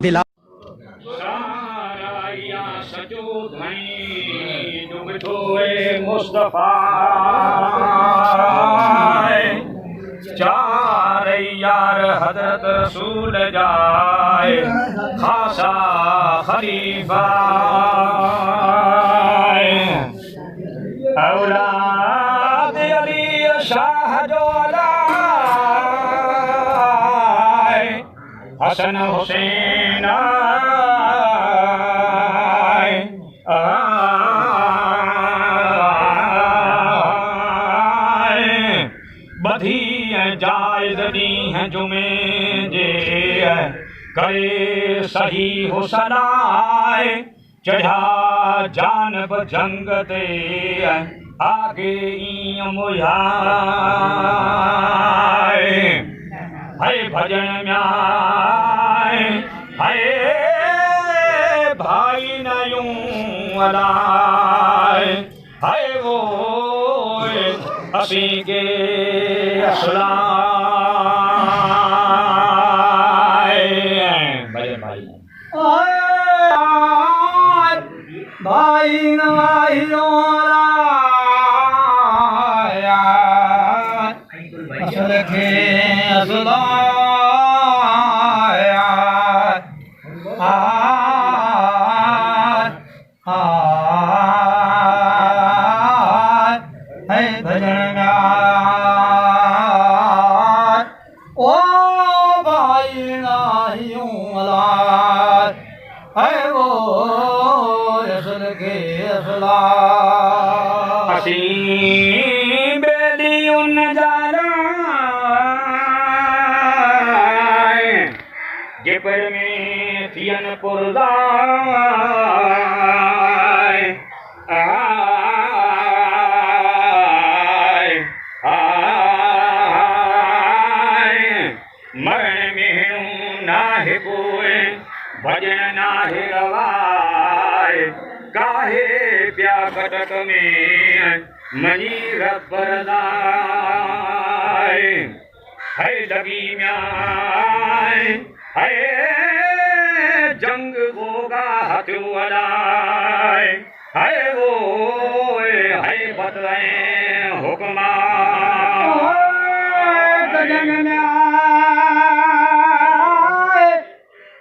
बिला मुस्तफा चार यार हजरत रसूल जाए खासा खलीफा औलाद अली शाह जोला हसन हुसैन बधी जायज दी हैं जुमे जे करे सही हो सलाए चढ़ा जानब जंग ते आगे मुयाए है भजन म्याए है भाई नयूं अलाए है वो असी के भजन भाई भाई असल के असला भजन ओ भाई नाहियों है वो असल के असला असी बेली उन जाना जेपर में थियन पुरदा मरण में नाहे कोई भजन नाहे रवाए काहे प्या कटक में मनी रबरदाए है लगी म्याय है जंग होगा हथुआए है वो है बतलाए हुक्मा जंग में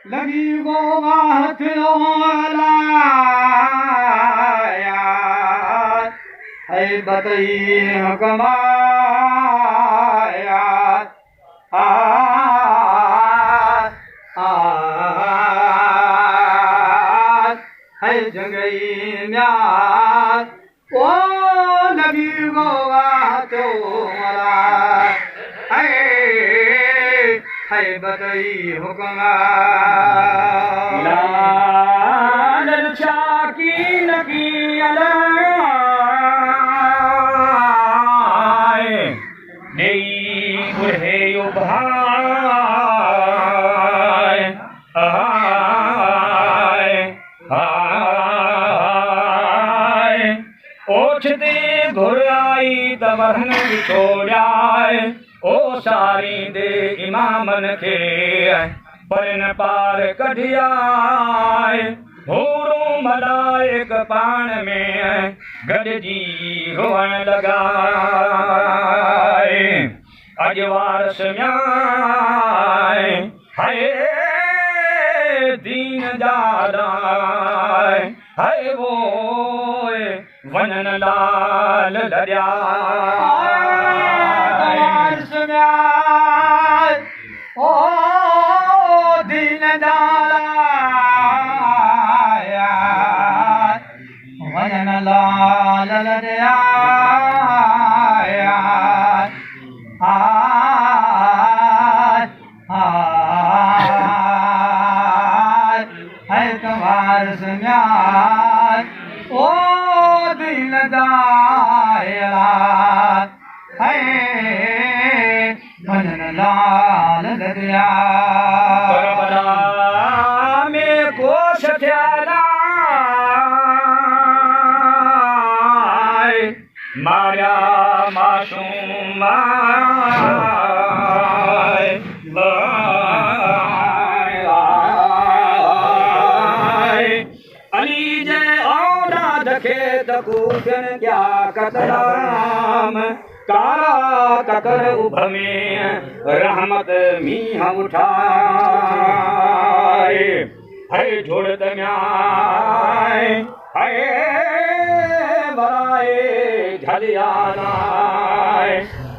लगी गोगा हथुआया है बतई हुक्माया है जंगई म्यार ओ लगी गोगा हथुआया है बतई हुक्मा लाल चाकी लगी अलाए नई बुढ़े उभाए ओछते घुराई तबहन छोड़ाए ओ सारी दे इमामन के परन पार कढ़ियाए होरो मलाइक पान में गॾजी रोअण लगाए अजवार सम्याए है दीन जालाए है वो वनन लाल दरिया ओ दीन जालाया वनन लाल दरिया है तुम्हार सम्यार ओ दीन दायरा है मनन लाल दरिया करबला में कोश थ्याला माया मासूम खेत कूटन क्या कतराम कारा ककर उभ में रहमत मीह उठाए है झुड़त म्याय है बराए झलियाना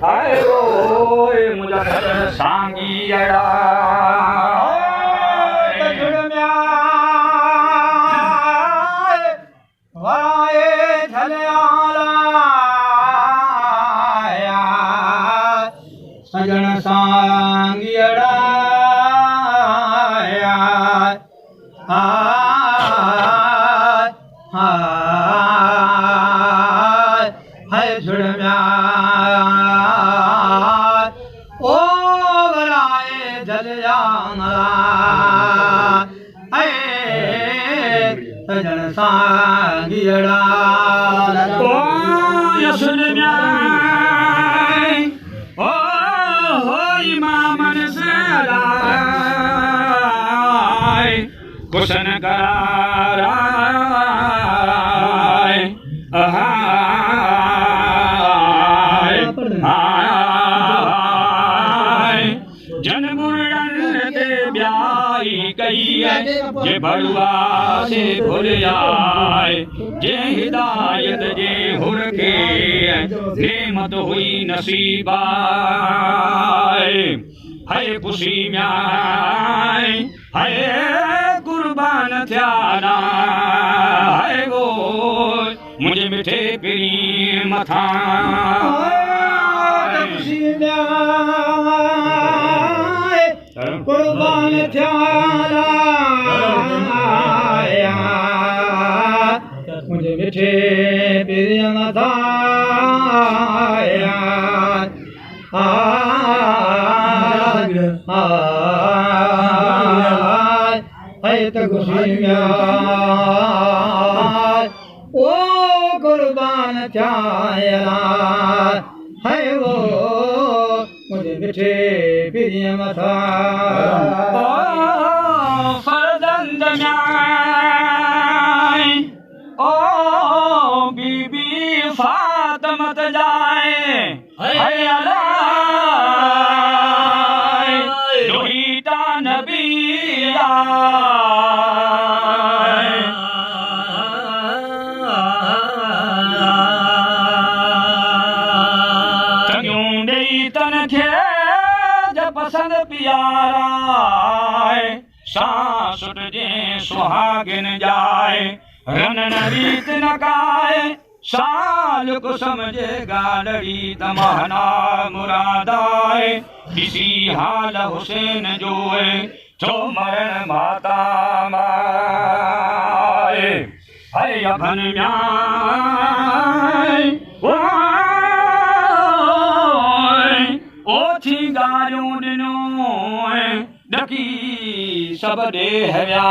है रोए मुझे सांगी अड़ा सजन सांगियड़ा है झुड़म्या ओ बराए जलयाना है सजन सांगियड़ा ओ यसुड़म्या कुशन कराराय जनमुरन ते ब्याई कही जे बड़ुआ से भूल आए जे हिदायत जे हुर के नेमत हुई नसीबाए है खुशी म्याय है कुर्बान थियाना है वो मुझे मिठे पिरी मथा कुर्बान थियाना मुझे मिठे पिरी मथा ओ कुर्बान चायला है वो मुझे मिठे पिरिय मथा फरजंद न्याय ओ बीबी फातमत जाए है अला लोहिता नबिया पसंद प्यारा सासुट जे सुहागिन जाए रन रीत न काए साल को समझे गालड़ी तमहना मुरादाए किसी हाल हुसैन जोए जो मरण माता माए हरे अभन म्याय ओछी गारियों दिनो डकी सब दे हव्या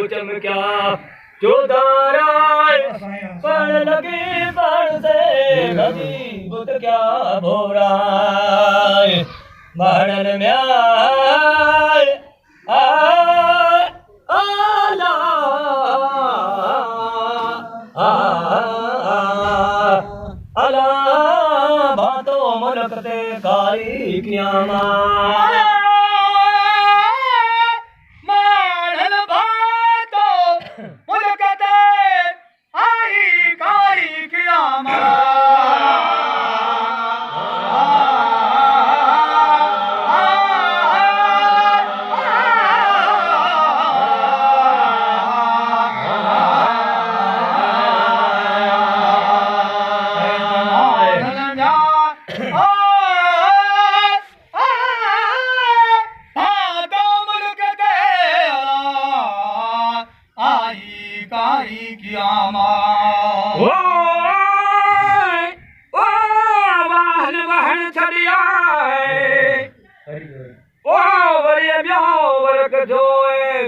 चमक्या जो दाराय पर लगे पर से नदी बुत क्या भोराय महरन में आय आला क्यामा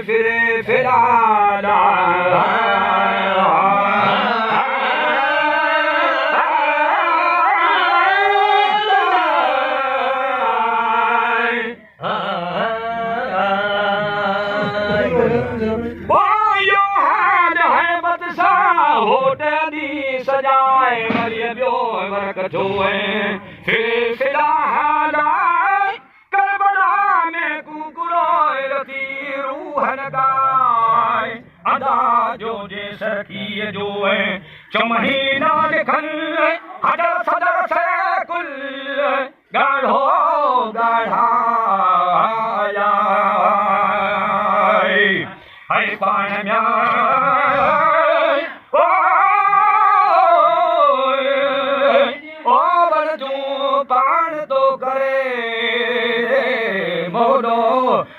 फिरे फिरा सजाए मरिए ब्यो वर्क जोए फिरे फिरा करबला में कुकुरो रती रूहन गाय अदा जो जे सरकी जो है चमहीना लिखन हजर सदर से कुल गाढ़ो गाढ़ा है पान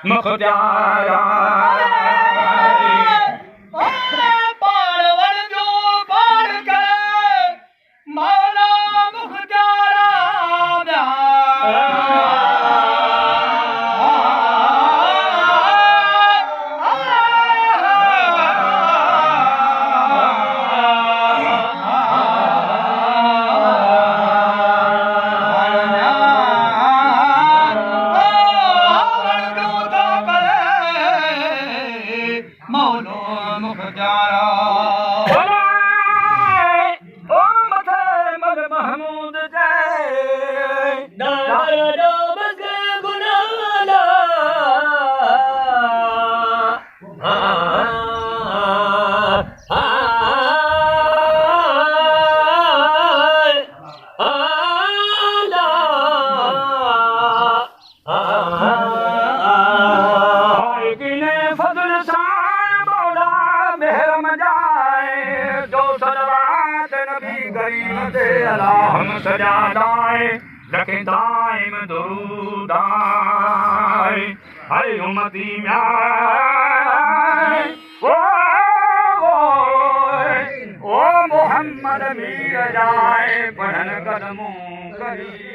मुख प्यारा पाड़वन जो पाड़ कर मौला मुख प्यारा हम सजा दाए रखे दाइम दुरूदाए हरे उम्मती ओ मोहम्मद मीर जाए पढ़न कदमों करी